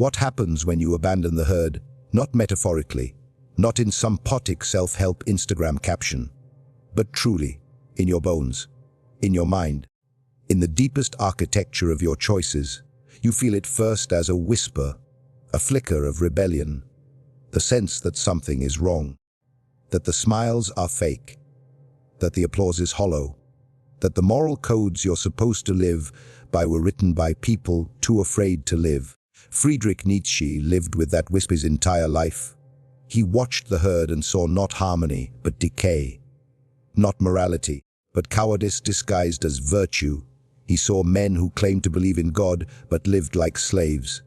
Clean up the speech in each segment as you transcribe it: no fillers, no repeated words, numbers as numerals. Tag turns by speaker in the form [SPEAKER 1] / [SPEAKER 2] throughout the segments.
[SPEAKER 1] What happens when you abandon the herd? Not metaphorically, not in some poetic self-help Instagram caption, but truly, in your bones, in your mind, in the deepest architecture of your choices. You feel it first as a whisper, a flicker of rebellion, the sense that something is wrong, that the smiles are fake, that the applause is hollow, that the moral codes you're supposed to live by were written by people too afraid to live. Friedrich Nietzsche lived with that whisper his entire life. He watched the herd and saw not harmony, but decay. Not morality, but cowardice disguised as virtue. He saw men who claimed to believe in God, but lived like slaves.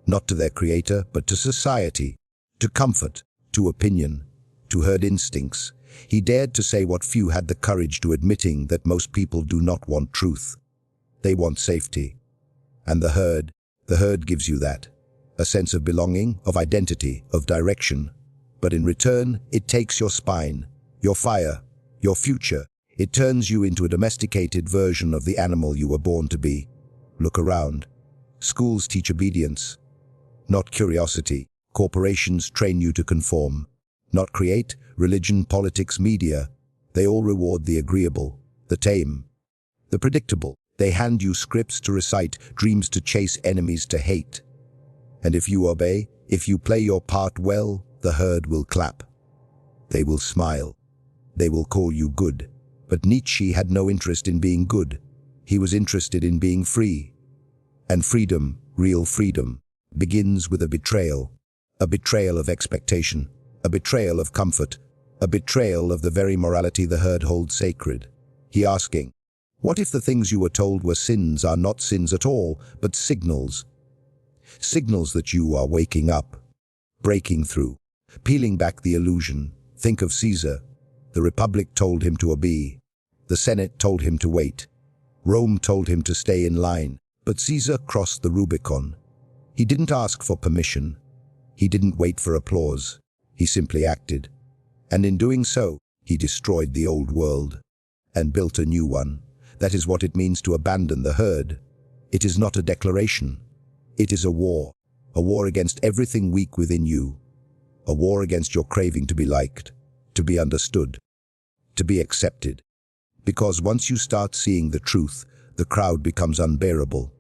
[SPEAKER 1] Not to their creator, but to society, to comfort, to opinion, to herd instincts. He dared to say what few had the courage to admitting, that most people do not want truth. They want safety. And the herd gives you that. A sense of belonging, of identity, of direction. But in return, it takes your spine, your fire, your future. It turns you into a domesticated version of the animal you were born to be. Look around. Schools teach obedience, not curiosity. Corporations train you to conform, not create. Religion, politics, media, they all reward the agreeable, the tame, the predictable. They hand you scripts to recite, dreams to chase, enemies to hate. And if you obey, if you play your part well, the herd will clap. They will smile. They will call you good. But Nietzsche had no interest in being good. He was interested in being free. And freedom, real freedom, begins with a betrayal of expectation, a betrayal of comfort, a betrayal of the very morality the herd holds sacred. He asking, what if the things you were told were sins are not sins at all, but signals? Signals that you are waking up, breaking through, peeling back the illusion. Think of Caesar. The Republic told him to obey. The Senate told him to wait. Rome told him to stay in line. But Caesar crossed the Rubicon. He didn't ask for permission. He didn't wait for applause. He simply acted. And in doing so, he destroyed the old world and built a new one. That is what it means to abandon the herd. It is not a declaration. It is a war against everything weak within you, a war against your craving to be liked, to be understood, to be accepted. Because once you start seeing the truth, the crowd becomes unbearable.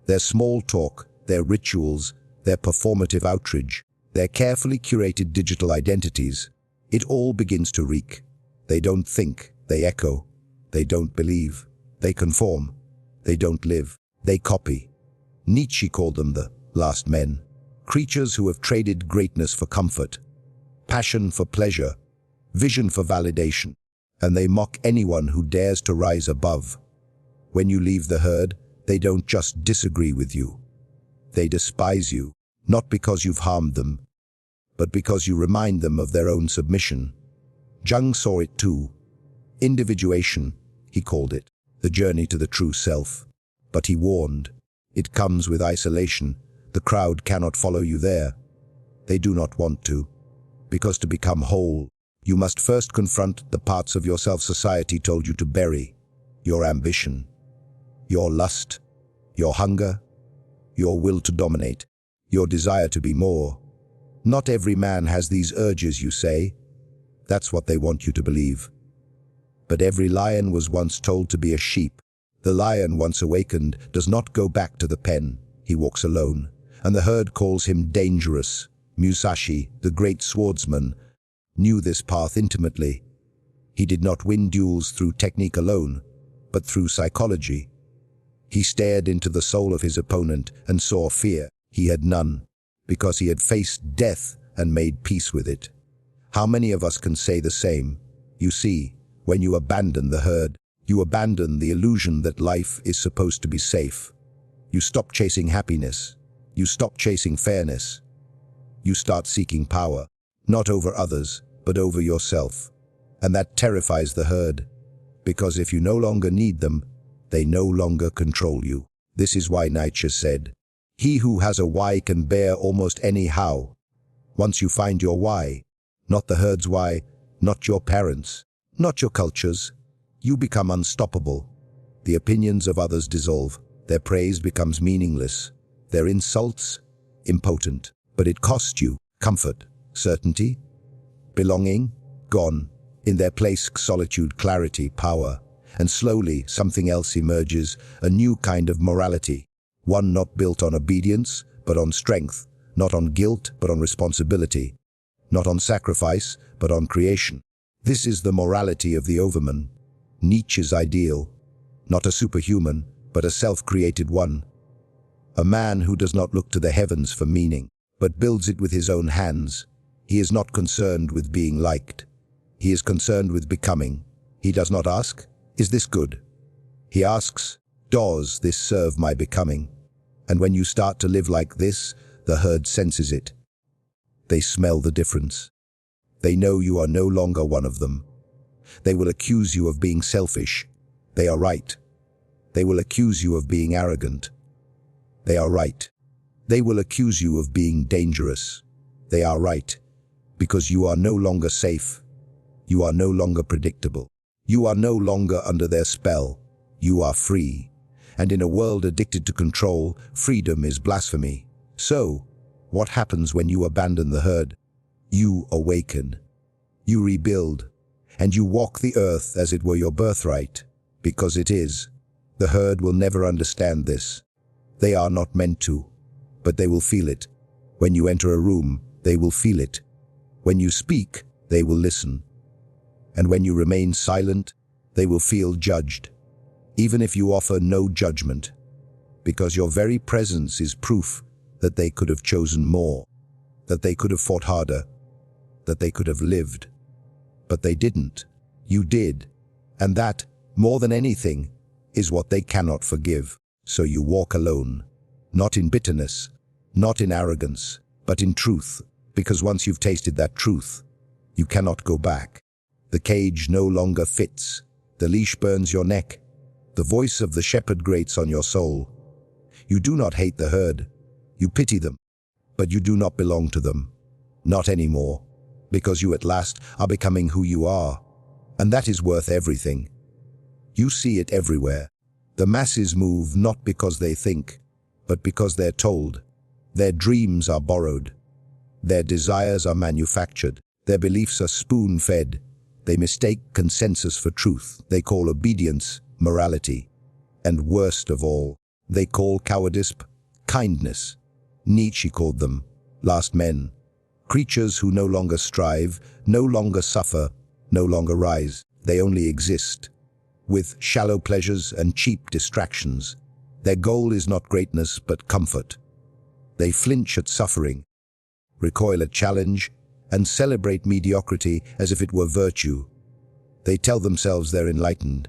[SPEAKER 1] Their small talk, their rituals, their performative outrage, their carefully curated digital identities, it all begins to reek. They don't think, they echo. They don't believe, they conform. They don't live, they copy. Nietzsche called them the last men, creatures who have traded greatness for comfort, passion for pleasure, vision for validation, and they mock anyone who dares to rise above. When you leave the herd, they don't just disagree with you. They despise you, not because you've harmed them, but because you remind them of their own submission. Jung saw it too. Individuation, he called it, the journey to the true self. But he warned, it comes with isolation. The crowd cannot follow you there. They do not want to. Because to become whole, you must first confront the parts of yourself society told you to bury. Your ambition, your lust, your hunger, your will to dominate, your desire to be more. Not every man has these urges, you say. That's what they want you to believe. But every lion was once told to be a sheep. The lion, once awakened, does not go back to the pen. He walks alone, and the herd calls him dangerous. Musashi, the great swordsman, knew this path intimately. He did not win duels through technique alone, but through psychology. He stared into the soul of his opponent and saw fear. He had none, because he had faced death and made peace with it. How many of us can say the same? You see, when you abandon the herd, you abandon the illusion that life is supposed to be safe. You stop chasing happiness. You stop chasing fairness. You start seeking power, not over others, but over yourself. And that terrifies the herd, because if you no longer need them, they no longer control you. This is why Nietzsche said, "He who has a why can bear almost any how." Once you find your why, not the herd's why, not your parents, not your cultures, you become unstoppable. The opinions of others dissolve. Their praise becomes meaningless. Their insults, impotent, but it cost you comfort, certainty, belonging, gone. In their place, solitude, clarity, power. And slowly, something else emerges, a new kind of morality. One not built on obedience, but on strength. Not on guilt, but on responsibility. Not on sacrifice, but on creation. This is the morality of the overman. Nietzsche's ideal. Not a superhuman, but a self-created one. A man who does not look to the heavens for meaning, but builds it with his own hands. He is not concerned with being liked. He is concerned with becoming. He does not ask, "Is this good?" He asks, "Does this serve my becoming?" And when you start to live like this, the herd senses it. They smell the difference. They know you are no longer one of them. They will accuse you of being selfish. They are right. They will accuse you of being arrogant. They are right. They will accuse you of being dangerous. They are right. Because you are no longer safe. You are no longer predictable. You are no longer under their spell. You are free. And in a world addicted to control, freedom is blasphemy. So, what happens when you abandon the herd? You awaken. You rebuild. And you walk the earth as it were your birthright. Because it is. The herd will never understand this. They are not meant to. But they will feel it. When you enter a room, they will feel it. When you speak, they will listen. And when you remain silent, they will feel judged. Even if you offer no judgment. Because your very presence is proof that they could have chosen more. That they could have fought harder. That they could have lived. But they didn't. You did. And that, more than anything, is what they cannot forgive. So you walk alone. Not in bitterness, not in arrogance, but in truth. Because once you've tasted that truth, you cannot go back. The cage no longer fits. The leash burns your neck. The voice of the shepherd grates on your soul. You do not hate the herd. You pity them. But you do not belong to them. Not anymore. Because you at last are becoming who you are. And that is worth everything. You see it everywhere. The masses move not because they think, but because they're told. Their dreams are borrowed. Their desires are manufactured. Their beliefs are spoon-fed. They mistake consensus for truth. They call obedience morality. And worst of all, they call cowardice kindness. Nietzsche called them last men. Creatures who no longer strive, no longer suffer, no longer rise. They only exist. With shallow pleasures and cheap distractions. Their goal is not greatness, but comfort. They flinch at suffering, recoil at challenge, and celebrate mediocrity as if it were virtue. They tell themselves they're enlightened,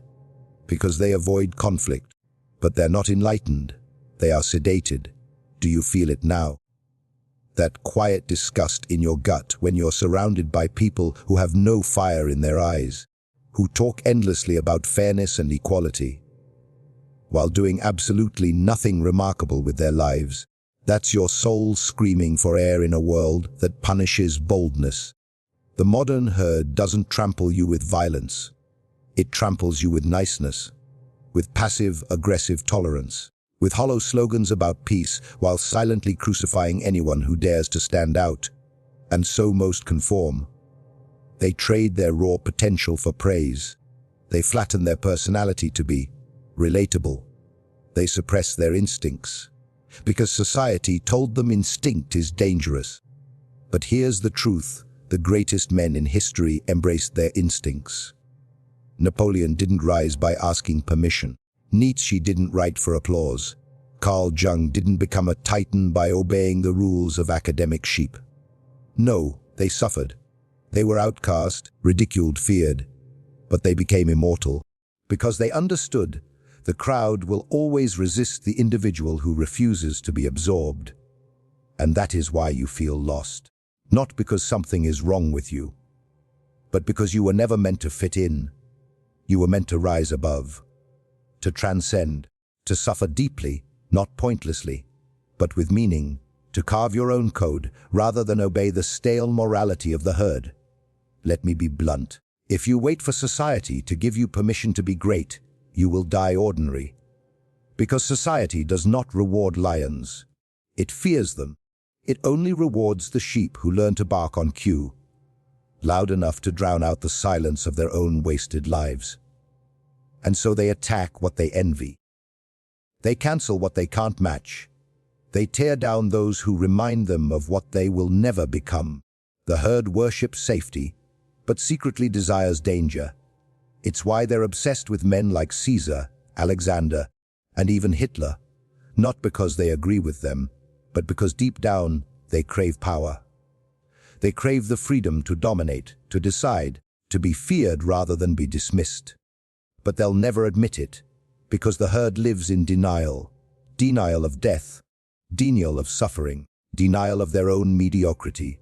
[SPEAKER 1] because they avoid conflict. But they're not enlightened. They are sedated. Do you feel it now? That quiet disgust in your gut when you're surrounded by people who have no fire in their eyes, who talk endlessly about fairness and equality, while doing absolutely nothing remarkable with their lives. That's your soul screaming for air in a world that punishes boldness. The modern herd doesn't trample you with violence. It tramples you with niceness, with passive-aggressive tolerance, with hollow slogans about peace while silently crucifying anyone who dares to stand out. And so most conform. They trade their raw potential for praise. They flatten their personality to be relatable. They suppress their instincts, because society told them instinct is dangerous. But here's the truth. The greatest men in history embraced their instincts. Napoleon didn't rise by asking permission. Nietzsche didn't write for applause. Carl Jung didn't become a titan by obeying the rules of academic sheep. No, they suffered. They were outcast, ridiculed, feared. But they became immortal, because they understood the crowd will always resist the individual who refuses to be absorbed. And that is why you feel lost. Not because something is wrong with you, but because you were never meant to fit in. You were meant to rise above, to transcend, to suffer deeply, not pointlessly, but with meaning, to carve your own code rather than obey the stale morality of the herd. Let me be blunt. If you wait for society to give you permission to be great, you will die ordinary. Because society does not reward lions. It fears them. It only rewards the sheep who learn to bark on cue, loud enough to drown out the silence of their own wasted lives. And so they attack what they envy. They cancel what they can't match. They tear down those who remind them of what they will never become. The herd worships safety, but secretly desires danger. It's why they're obsessed with men like Caesar, Alexander, and even Hitler, not because they agree with them, but because deep down they crave power. They crave the freedom to dominate, to decide, to be feared rather than be dismissed. But they'll never admit it, because the herd lives in denial. Denial of death, denial of suffering, denial of their own mediocrity.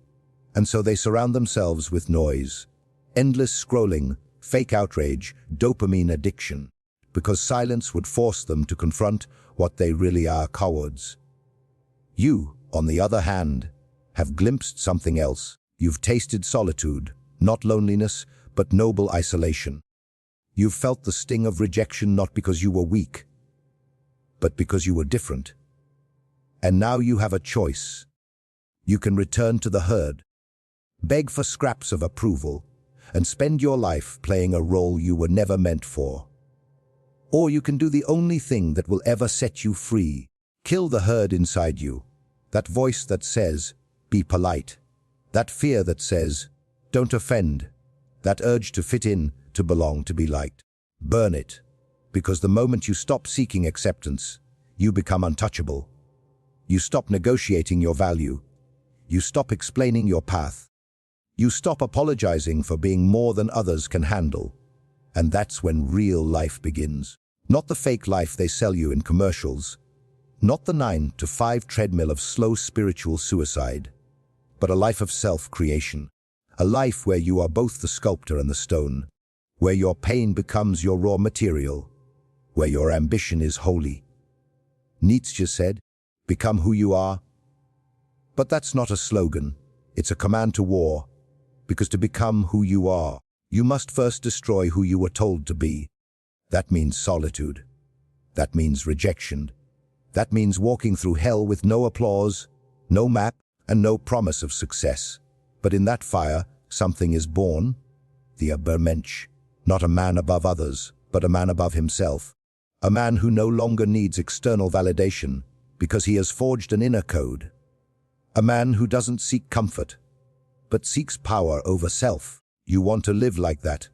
[SPEAKER 1] And so they surround themselves with noise, endless scrolling, fake outrage, dopamine addiction, because silence would force them to confront what they really are: cowards. You, on the other hand, have glimpsed something else. You've tasted solitude, not loneliness, but noble isolation. You've felt the sting of rejection not because you were weak, but because you were different. And now you have a choice. You can return to the herd, beg for scraps of approval, and spend your life playing a role you were never meant for. Or you can do the only thing that will ever set you free. Kill the herd inside you. That voice that says, be polite. That fear that says, don't offend. That urge to fit in, to belong, to be liked. Burn it. Because the moment you stop seeking acceptance, you become untouchable. You stop negotiating your value. You stop explaining your path. You stop apologizing for being more than others can handle. And that's when real life begins. Not the fake life they sell you in commercials. Not the 9-to-5 treadmill of slow spiritual suicide. But a life of self-creation. A life where you are both the sculptor and the stone. Where your pain becomes your raw material. Where your ambition is holy. Nietzsche said, become who you are. But that's not a slogan. It's a command to war. Because to become who you are, you must first destroy who you were told to be. That means solitude. That means rejection. That means walking through hell with no applause, no map, and no promise of success. But in that fire, something is born. The Übermensch. Not a man above others, but a man above himself. A man who no longer needs external validation, because he has forged an inner code. A man who doesn't seek comfort, but seeks power over self. You want to live like that?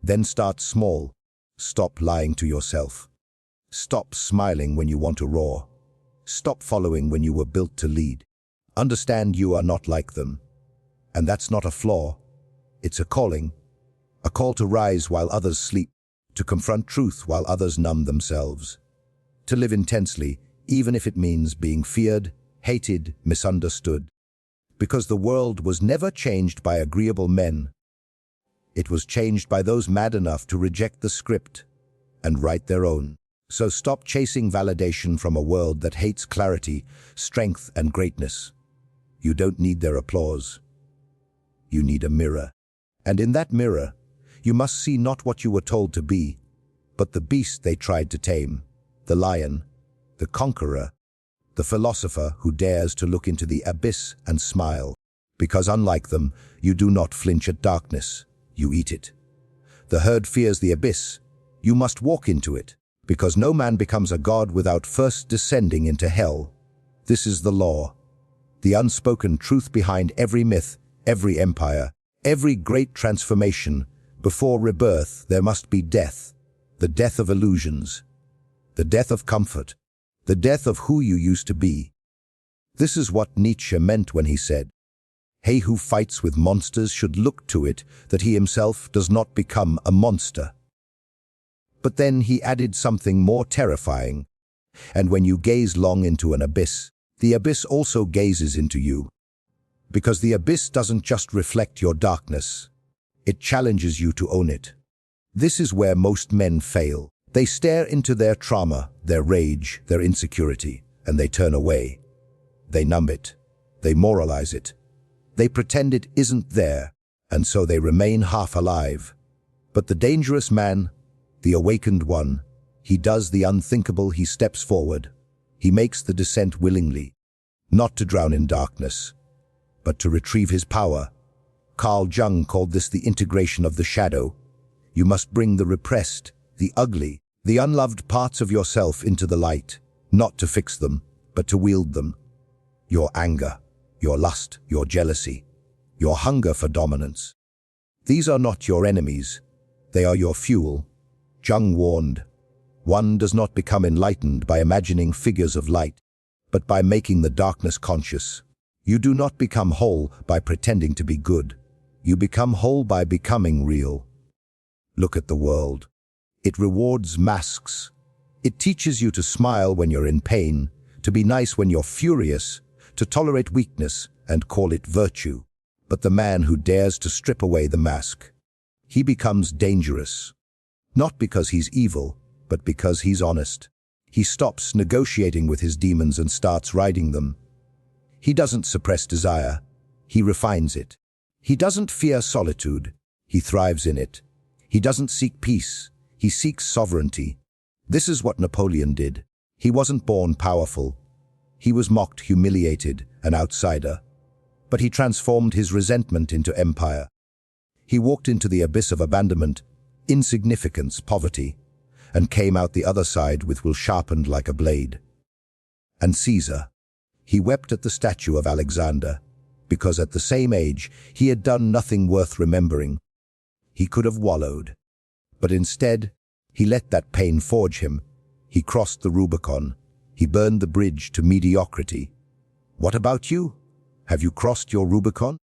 [SPEAKER 1] Then start small. Stop lying to yourself. Stop smiling when you want to roar. Stop following when you were built to lead. Understand you are not like them. And that's not a flaw. It's a calling. A call to rise while others sleep. To confront truth while others numb themselves. To live intensely, even if it means being feared, hated, misunderstood. Because the world was never changed by agreeable men. It was changed by those mad enough to reject the script and write their own. So stop chasing validation from a world that hates clarity, strength, and greatness. You don't need their applause. You need a mirror. And in that mirror, you must see not what you were told to be, but the beast they tried to tame, the lion, the conqueror, the philosopher who dares to look into the abyss and smile. Because unlike them, you do not flinch at darkness, you eat it. The herd fears the abyss. You must walk into it, because no man becomes a god without first descending into hell. This is the law, the unspoken truth behind every myth, every empire, every great transformation. Before rebirth, there must be death, the death of illusions, the death of comfort, the death of who you used to be. This is what Nietzsche meant when he said, "He who fights with monsters should look to it that he himself does not become a monster." But then he added something more terrifying. And when you gaze long into an abyss, the abyss also gazes into you. Because the abyss doesn't just reflect your darkness. It challenges you to own it. This is where most men fail. They stare into their trauma, their rage, their insecurity, and they turn away. They numb it. They moralize it. They pretend it isn't there, and so they remain half alive. But the dangerous man, the awakened one, he does the unthinkable. He steps forward. He makes the descent willingly. not to drown in darkness, but to retrieve his power. Carl Jung called this the integration of the shadow. You must bring the repressed, the ugly, the unloved parts of yourself into the light, not to fix them, but to wield them. Your anger, your lust, your jealousy, your hunger for dominance. These are not your enemies, they are your fuel. Jung warned, one does not become enlightened by imagining figures of light, but by making the darkness conscious. You do not become whole by pretending to be good. You become whole by becoming real. Look at the world. It rewards masks. It teaches you to smile when you're in pain, to be nice when you're furious, to tolerate weakness and call it virtue. But the man who dares to strip away the mask, he becomes dangerous. Not because he's evil, but because he's honest. He stops negotiating with his demons and starts riding them. He doesn't suppress desire, he refines it. He doesn't fear solitude, he thrives in it. He doesn't seek peace, he seeks sovereignty. This is what Napoleon did. He wasn't born powerful. He was mocked, humiliated, an outsider. But he transformed his resentment into empire. He walked into the abyss of abandonment, insignificance, poverty, and came out the other side with will sharpened like a blade. And Caesar, he wept at the statue of Alexander, because at the same age he had done nothing worth remembering. He could have wallowed, but instead he let that pain forge him. He crossed the Rubicon. He burned the bridge to mediocrity. What about you? Have you crossed your Rubicon?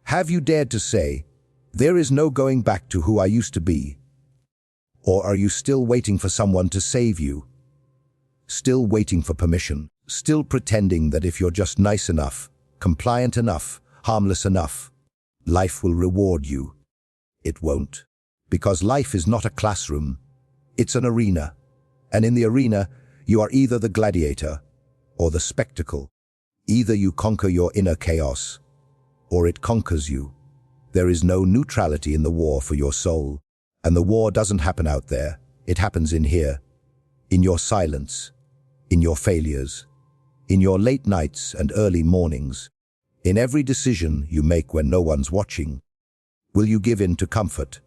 [SPEAKER 1] Have you dared to say, there is no going back to who I used to be? Or are you still waiting for someone to save you? Still waiting for permission? Still pretending that if you're just nice enough, compliant enough, harmless enough, life will reward you? It won't. Because life is not a classroom. It's an arena. And in the arena, you are either the gladiator or the spectacle. Either you conquer your inner chaos, or it conquers you. There is no neutrality in the war for your soul. And the war doesn't happen out there. It happens in here. In your silence. In your failures. In your late nights and early mornings. In every decision you make when no one's watching. Will you give in to comfort?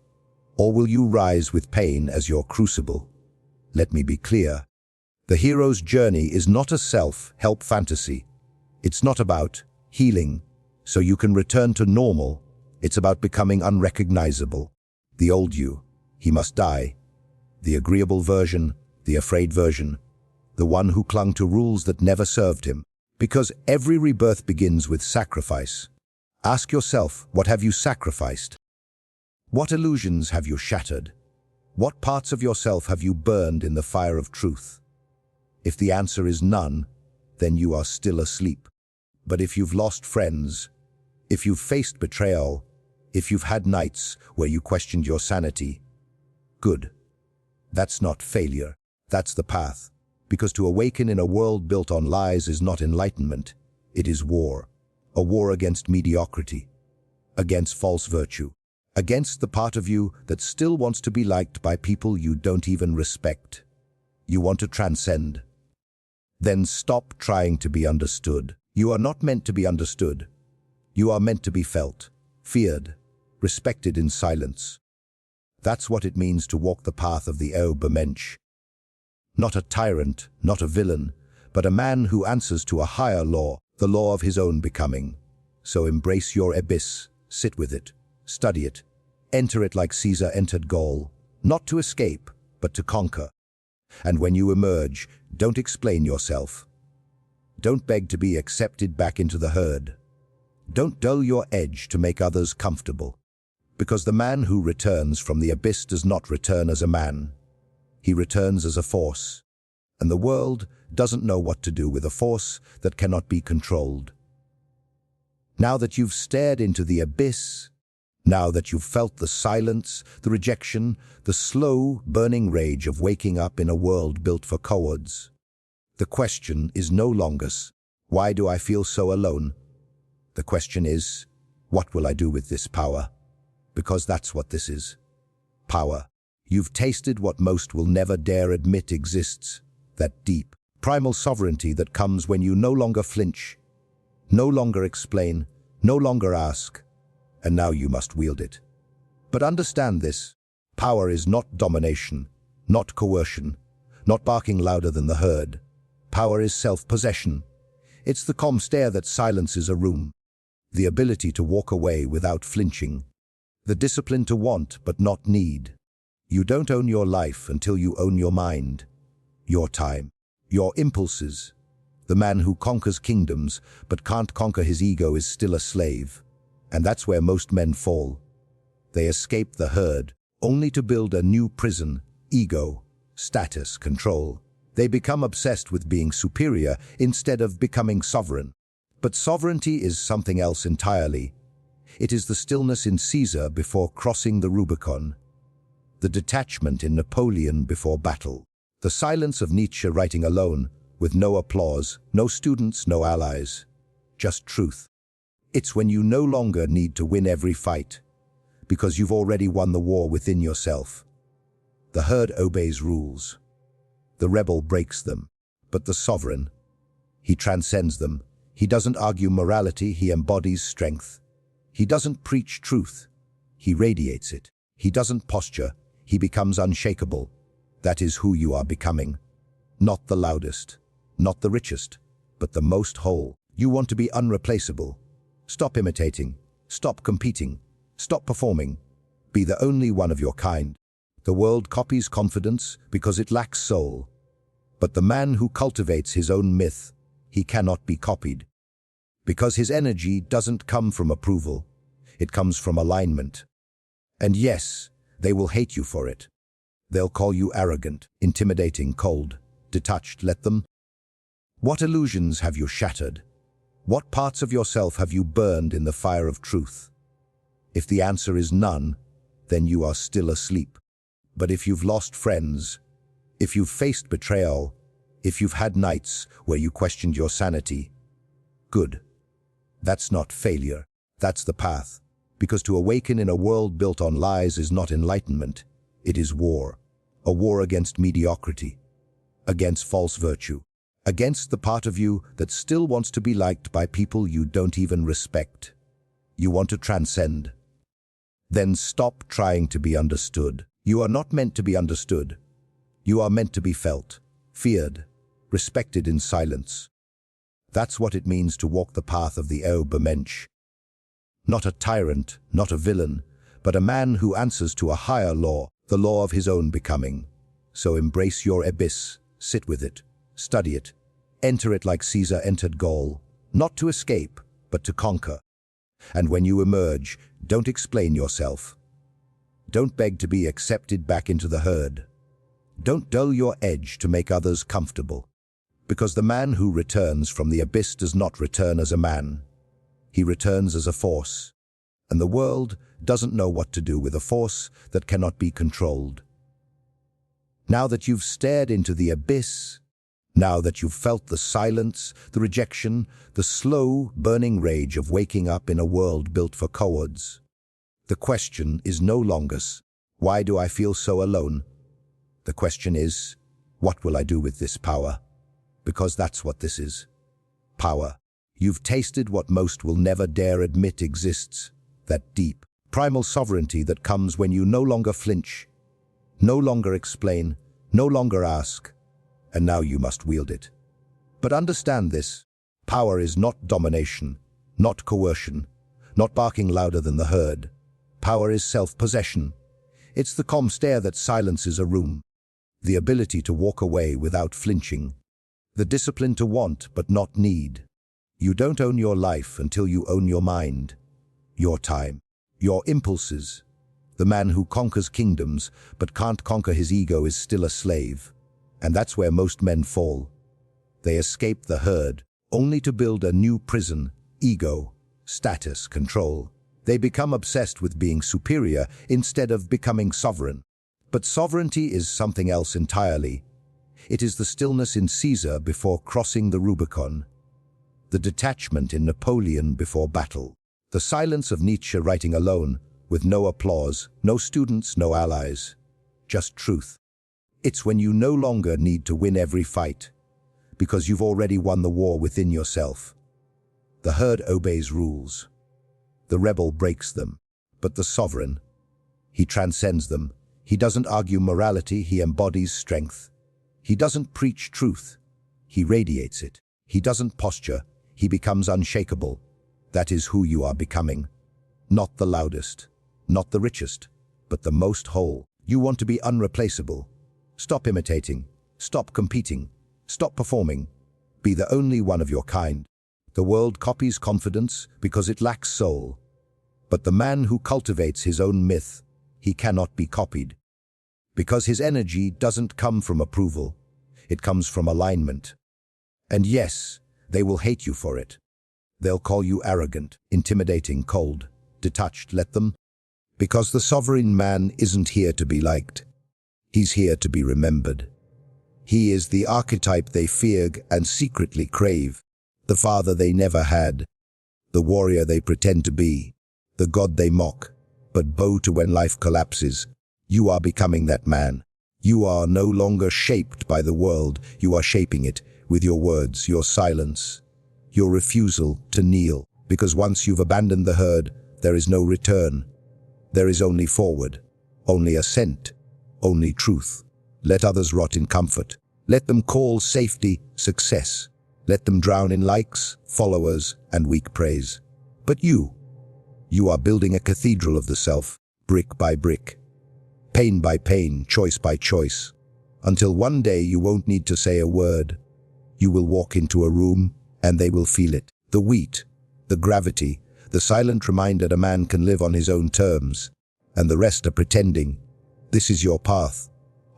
[SPEAKER 1] Or will you rise with pain as your crucible? Let me be clear. The hero's journey is not a self-help fantasy. It's not about healing so you can return to normal. It's about becoming unrecognizable. The old you, he must die. The agreeable version, the afraid version, the one who clung to rules that never served him. Because every rebirth begins with sacrifice. Ask yourself, what have you sacrificed? What illusions have you shattered? What parts of yourself have you burned in the fire of truth? If the answer is none, then you are still asleep. But if you've lost friends, if you've faced betrayal, if you've had nights where you questioned your sanity, good. That's not failure. That's the path. Because to awaken in a world built on lies is not enlightenment. It is war. A war against mediocrity. Against false virtue. Against the part of you that still wants to be liked by people you don't even respect. You want to transcend. Then stop trying to be understood. You are not meant to be understood. You are meant to be felt, feared, respected in silence. That's what it means to walk the path of the Übermensch. Not a tyrant, not a villain, but a man who answers to a higher law, the law of his own becoming. So embrace your abyss, sit with it, study it, enter it like Caesar entered Gaul, not to escape, but to conquer. And when you emerge, don't explain yourself. Don't beg to be accepted back into the herd. Don't dull your edge to make others comfortable. Because the man who returns from the abyss does not return as a man. He returns as a force. And the world doesn't know what to do with a force that cannot be controlled. Now that you've stared into the abyss, now that you've felt the silence, the rejection, the slow, burning rage of waking up in a world built for cowards, the question is no longer, why do I feel so alone? The question is, what will I do with this power? Because that's what this is. Power. You've tasted what most will never dare admit exists. That deep, primal sovereignty that comes when you no longer flinch, no longer explain, no longer ask, and now you must wield it. But understand this, power is not domination, not coercion, not barking louder than the herd. Power is self-possession. It's the calm stare that silences a room, the ability to walk away without flinching, the discipline to want but not need. You don't own your life until you own your mind, your time, your impulses. The man who conquers kingdoms but can't conquer his ego is still a slave. And that's where most men fall. They escape the herd, only to build a new prison: ego, status, control. They become obsessed with being superior instead of becoming sovereign. But sovereignty is something else entirely. It is the stillness in Caesar before crossing the Rubicon, the detachment in Napoleon before battle, the silence of Nietzsche writing alone, with no applause, no students, no allies, just truth. It's when you no longer need to win every fight, because you've already won the war within yourself. The herd obeys rules. The rebel breaks them. But the sovereign, he transcends them. He doesn't argue morality, he embodies strength. He doesn't preach truth, he radiates it. He doesn't posture, he becomes unshakable. That is who you are becoming. Not the loudest, not the richest, but the most whole. You want to be unreplaceable. Stop imitating, stop competing, stop performing. Be the only one of your kind. The world copies confidence because it lacks soul. But the man who cultivates his own myth, he cannot be copied. Because his energy doesn't come from approval, it comes from alignment. And yes, they will hate you for it. They'll call you arrogant, intimidating, cold, detached. Let them. What illusions have you shattered? What parts of yourself have you burned in the fire of truth? If the answer is none, then you are still asleep. But if you've lost friends, if you've faced betrayal, if you've had nights where you questioned your sanity, good. That's not failure, that's the path. Because to awaken in a world built on lies is not enlightenment, it is war. A war against mediocrity, against false virtue, against the part of you that still wants to be liked by people you don't even respect. You want to transcend. Then stop trying to be understood. You are not meant to be understood. You are meant to be felt, feared, respected in silence. That's what it means to walk the path of the Übermensch. Not a tyrant, not a villain, but a man who answers to a higher law, the law of his own becoming. So embrace your abyss, sit with it, study it, enter it like Caesar entered Gaul, not to escape, but to conquer. And when you emerge, don't explain yourself. Don't beg to be accepted back into the herd. Don't dull your edge to make others comfortable. Because the man who returns from the abyss does not return as a man. He returns as a force. And the world doesn't know what to do with a force that cannot be controlled. Now that you've stared into the abyss, now that you've felt the silence, the rejection, the slow, burning rage of waking up in a world built for cowards, the question is no longer, why do I feel so alone? The question is, what will I do with this power? Because that's what this is. Power. You've tasted what most will never dare admit exists. That deep, primal sovereignty that comes when you no longer flinch, no longer explain, no longer ask, and now you must wield it. But understand this, power is not domination, not coercion, not barking louder than the herd. Power is self-possession. It's the calm stare that silences a room, the ability to walk away without flinching, the discipline to want but not need. You don't own your life until you own your mind, your time, your impulses. The man who conquers kingdoms but can't conquer his ego is still a slave. And that's where most men fall. They escape the herd, only to build a new prison: ego, status, control. They become obsessed with being superior instead of becoming sovereign. But sovereignty is something else entirely. It is the stillness in Caesar before crossing the Rubicon, the detachment in Napoleon before battle, the silence of Nietzsche writing alone, with no applause, no students, no allies, just truth. It's when you no longer need to win every fight, because you've already won the war within yourself. The herd obeys rules. The rebel breaks them. But the sovereign, he transcends them. He doesn't argue morality, he embodies strength. He doesn't preach truth, he radiates it. He doesn't posture, he becomes unshakable. That is who you are becoming. Not the loudest, not the richest, but the most whole. You want to be unreplaceable. Stop imitating, stop competing, stop performing. Be the only one of your kind. The world copies confidence because it lacks soul. But the man who cultivates his own myth, he cannot be copied. Because his energy doesn't come from approval, it comes from alignment. And yes, they will hate you for it. They'll call you arrogant, intimidating, cold, detached. Let them. Because the sovereign man isn't here to be liked. He's here to be remembered. He is the archetype they fear and secretly crave, the father they never had, the warrior they pretend to be, the god they mock, but bow to when life collapses. You are becoming that man. You are no longer shaped by the world, you are shaping it with your words, your silence, your refusal to kneel, because once you've abandoned the herd, there is no return. There is only forward, only ascent, only truth. Let others rot in comfort. Let them call safety success. Let them drown in likes, followers, and weak praise. But you are building a cathedral of the self, brick by brick, pain by pain, choice by choice, until one day you won't need to say a word. You will walk into a room, and they will feel it. The weight, the gravity, the silent reminder that a man can live on his own terms, and the rest are pretending. This is your path.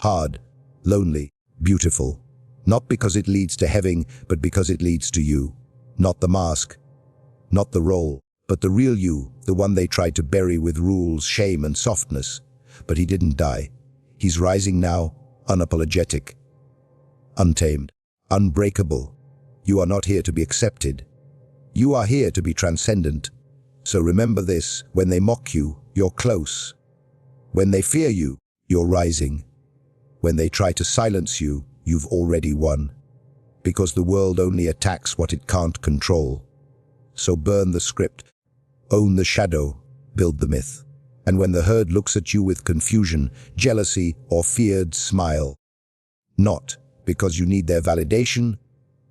[SPEAKER 1] Hard, lonely, beautiful. Not because it leads to heaven, but because it leads to you. Not the mask, not the role, but the real you, the one they tried to bury with rules, shame, and softness. But he didn't die. He's rising now, unapologetic, untamed, unbreakable. You are not here to be accepted. You are here to be transcendent. So remember this: when they mock you, you're close. When they fear you, you're rising. When they try to silence you, you've already won. Because the world only attacks what it can't control. So burn the script, own the shadow, build the myth. And when the herd looks at you with confusion, jealousy, or feared, smile. Not because you need their validation,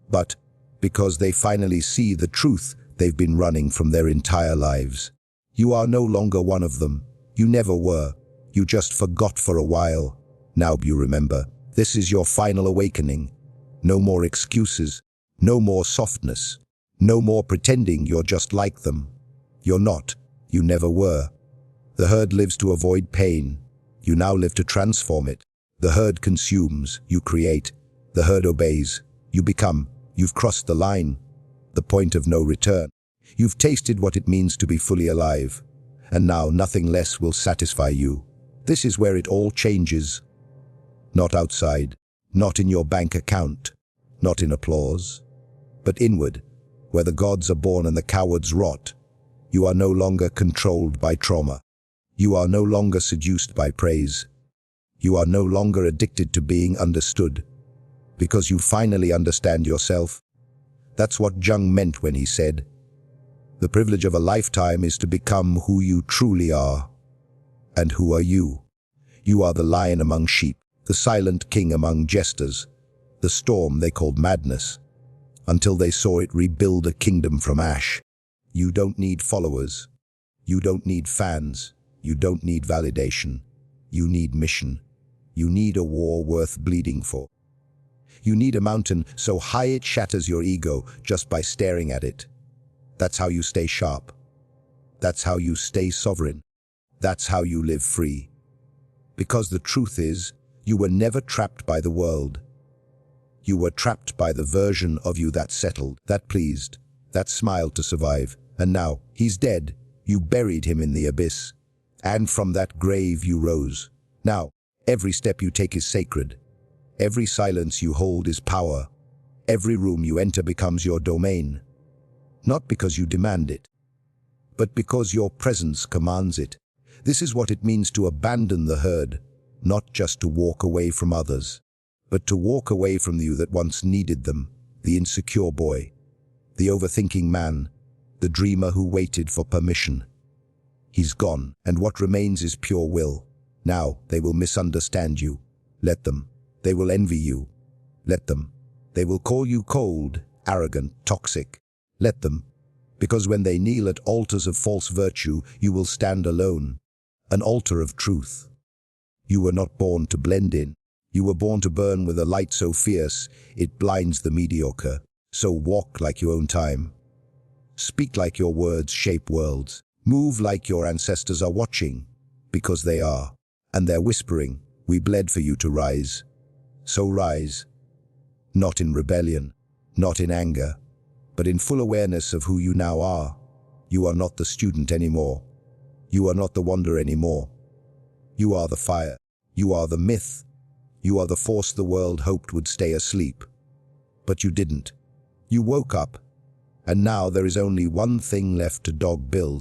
[SPEAKER 1] but because they finally see the truth they've been running from their entire lives. You are no longer one of them. You never were. You just forgot for a while. Now you remember. This is your final awakening. No more excuses. No more softness. No more pretending you're just like them. You're not. You never were. The herd lives to avoid pain. You now live to transform it. The herd consumes. You create. The herd obeys. You become. You've crossed the line. The point of no return. You've tasted what it means to be fully alive. And now nothing less will satisfy you. This is where it all changes. Not outside, not in your bank account, not in applause, but inward, where the gods are born and the cowards rot. You are no longer controlled by trauma. You are no longer seduced by praise. You are no longer addicted to being understood, because you finally understand yourself. That's what Jung meant when he said, "The privilege of a lifetime is to become who you truly are." And who are you? You are the lion among sheep, the silent king among jesters, the storm they called madness, until they saw it rebuild a kingdom from ash. You don't need followers. You don't need fans. You don't need validation. You need mission. You need a war worth bleeding for. You need a mountain so high it shatters your ego just by staring at it. That's how you stay sharp. That's how you stay sovereign. That's how you live free. Because the truth is, you were never trapped by the world. You were trapped by the version of you that settled, that pleased, that smiled to survive. And now, he's dead. You buried him in the abyss. And from that grave you rose. Now, every step you take is sacred. Every silence you hold is power. Every room you enter becomes your domain. Not because you demand it, but because your presence commands it. This is what it means to abandon the herd, not just to walk away from others, but to walk away from you that once needed them, the insecure boy, the overthinking man, the dreamer who waited for permission. He's gone, and what remains is pure will. Now they will misunderstand you. Let them. They will envy you. Let them. They will call you cold, arrogant, toxic. Let them. Because when they kneel at altars of false virtue, you will stand alone, an altar of truth. You were not born to blend in. You were born to burn with a light so fierce, it blinds the mediocre. So walk like you own time. Speak like your words shape worlds. Move like your ancestors are watching, because they are. And they're whispering, we bled for you to rise. So rise. Not in rebellion, not in anger, but in full awareness of who you now are. You are not the student anymore. You are not the wonder anymore. You are the fire. You are the myth. You are the force the world hoped would stay asleep. But you didn't. You woke up, and now there is only one thing left to dog build.